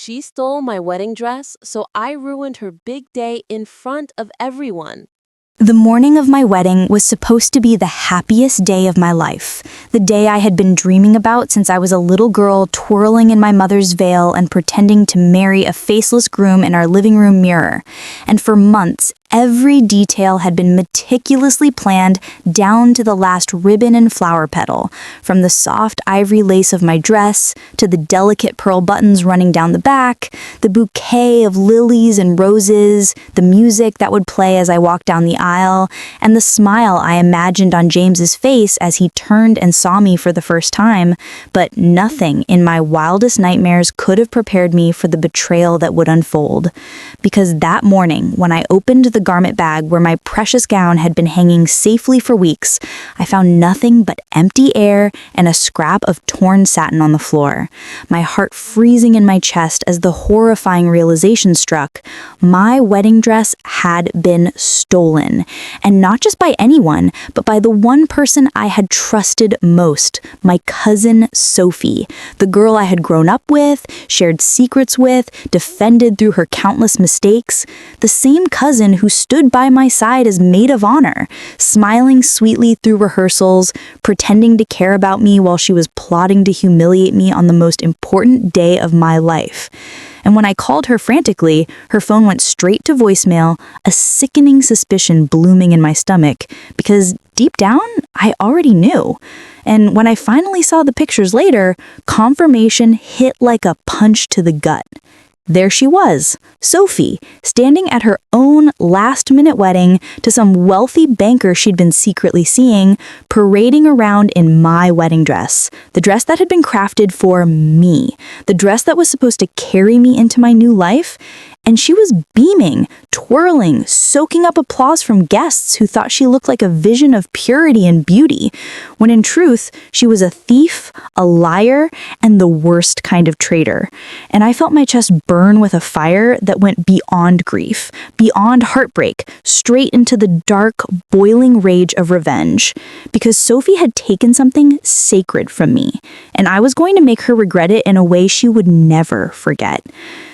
She stole my wedding dress, so I ruined her big day in front of everyone. The morning of my wedding was supposed to be the happiest day of my life, the day I had been dreaming about since I was a little girl twirling in my mother's veil and pretending to marry a faceless groom in our living room mirror. And for months, every detail had been meticulously planned down to the last ribbon and flower petal, from the soft ivory lace of my dress to the delicate pearl buttons running down the back, the bouquet of lilies and roses, the music that would play as I walked down the aisle, and the smile I imagined on James's face as he turned and saw me for the first time. But nothing in my wildest nightmares could have prepared me for the betrayal that would unfold. Because that morning, when I opened the garment bag where my precious gown had been hanging safely for weeks, I found nothing but empty air and a scrap of torn satin on the floor. My heart freezing in my chest as the horrifying realization struck. My wedding dress had been stolen. And not just by anyone, but by the one person I had trusted most, my cousin Sophie, the girl I had grown up with, shared secrets with, defended through her countless mistakes, the same cousin who stood by my side as maid of honor, smiling sweetly through rehearsals, pretending to care about me while she was plotting to humiliate me on the most important day of my life. And when I called her frantically, her phone went straight to voicemail, a sickening suspicion blooming in my stomach, because deep down, I already knew. And when I finally saw the pictures later, confirmation hit like a punch to the gut. There she was, Sophie, standing at her own last-minute wedding to some wealthy banker she'd been secretly seeing, parading around in my wedding dress, the dress that had been crafted for me, the dress that was supposed to carry me into my new life. And she was beaming, twirling, soaking up applause from guests who thought she looked like a vision of purity and beauty, when in truth, she was a thief, a liar, and the worst kind of traitor. And I felt my chest burn with a fire that went beyond grief, beyond heartbreak, straight into the dark, boiling rage of revenge. Because Sophie had taken something sacred from me, and I was going to make her regret it in a way she would never forget.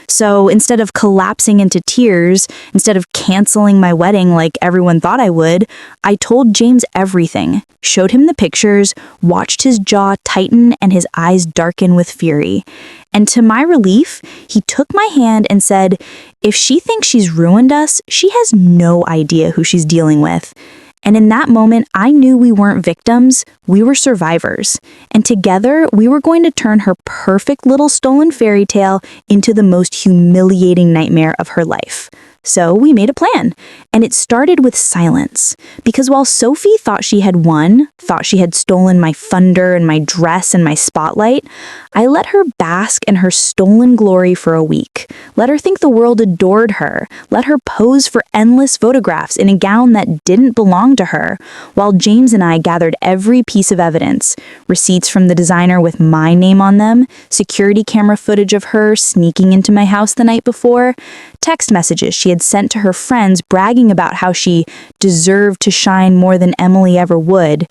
So instead of collapsing into tears, instead of canceling my wedding like everyone thought I would, I told James everything, showed him the pictures, watched his jaw tighten and his eyes darken with fury. And to my relief, he took my hand and said, "If she thinks she's ruined us, she has no idea who she's dealing with." And in that moment, I knew we weren't victims, we were survivors. And together, we were going to turn her perfect little stolen fairy tale into the most humiliating nightmare of her life. So we made a plan, and it started with silence. Because while Sophie thought she had won, thought she had stolen my thunder and my dress and my spotlight, I let her bask in her stolen glory for a week. Let her think the world adored her. Let her pose for endless photographs in a gown that didn't belong to her, while James and I gathered every piece of evidence, receipts from the designer with my name on them, security camera footage of her sneaking into my house the night before, text messages she had sent to her friends bragging about how she deserved to shine more than Emily ever would.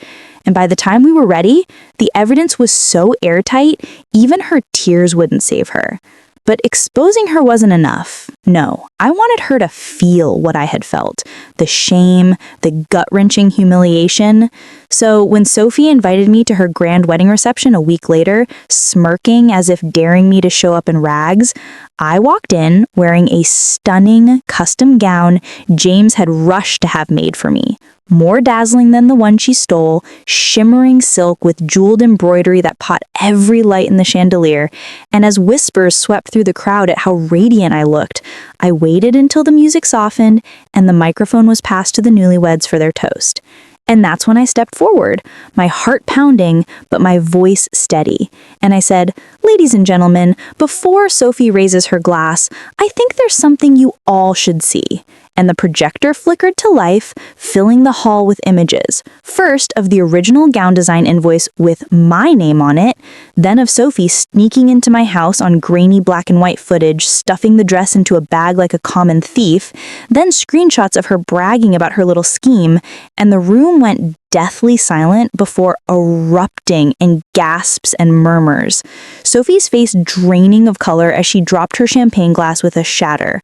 And by the time we were ready, the evidence was so airtight, even her tears wouldn't save her. But exposing her wasn't enough. No, I wanted her to feel what I had felt, the shame, the gut-wrenching humiliation. So when Sophie invited me to her grand wedding reception a week later, smirking as if daring me to show up in rags, I walked in wearing a stunning custom gown James had rushed to have made for me. More dazzling than the one she stole, shimmering silk with jeweled embroidery that caught every light in the chandelier, and as whispers swept through the crowd at how radiant I looked, I waited until the music softened and the microphone was passed to the newlyweds for their toast. And that's when I stepped forward, my heart pounding, but my voice steady. And I said, "Ladies and gentlemen, before Sophie raises her glass, I think there's something you all should see." And the projector flickered to life, filling the hall with images. First of the original gown design invoice with my name on it, then of Sophie sneaking into my house on grainy black and white footage, stuffing the dress into a bag like a common thief, then screenshots of her bragging about her little scheme, and the room went deathly silent before erupting in gasps and murmurs, Sophie's face draining of color as she dropped her champagne glass with a shatter.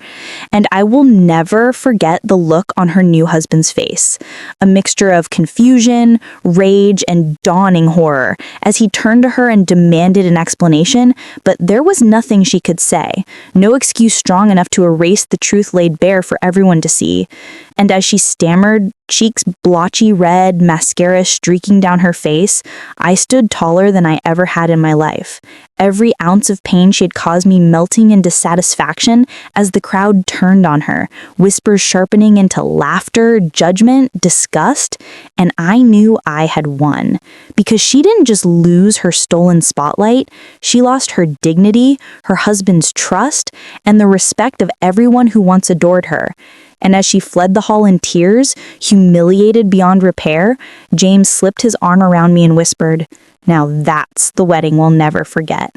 And I will never forget the look on her new husband's face, a mixture of confusion, rage, and dawning horror, as he turned to her and demanded an explanation, but there was nothing she could say, no excuse strong enough to erase the truth laid bare for everyone to see. And as she stammered, cheeks blotchy red, mascara streaking down her face, I stood taller than I ever had in my life. Every ounce of pain she had caused me melting into satisfaction as the crowd turned on her, whispers sharpening into laughter, judgment, disgust, and I knew I had won. Because she didn't just lose her stolen spotlight, she lost her dignity, her husband's trust, and the respect of everyone who once adored her. And as she fled the hall in tears, humiliated beyond repair, James slipped his arm around me and whispered, "Now that's the wedding we'll never forget."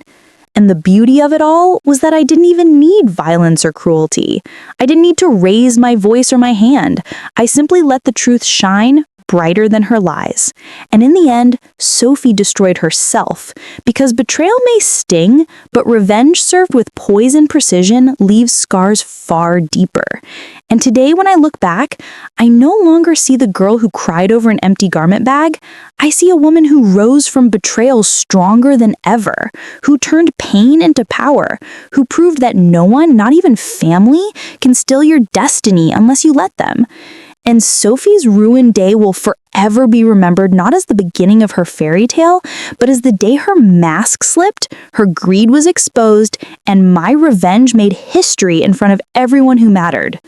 And the beauty of it all was that I didn't even need violence or cruelty. I didn't need to raise my voice or my hand. I simply let the truth shine brighter than her lies. And in the end, Sophie destroyed herself, because betrayal may sting, but revenge served with poise and precision leaves scars far deeper. And today when I look back, I no longer see the girl who cried over an empty garment bag. I see a woman who rose from betrayal stronger than ever, who turned pain into power, who proved that no one, not even family, can steal your destiny unless you let them. And Sophie's ruined day will forever be remembered not as the beginning of her fairy tale, but as the day her mask slipped, her greed was exposed, and my revenge made history in front of everyone who mattered.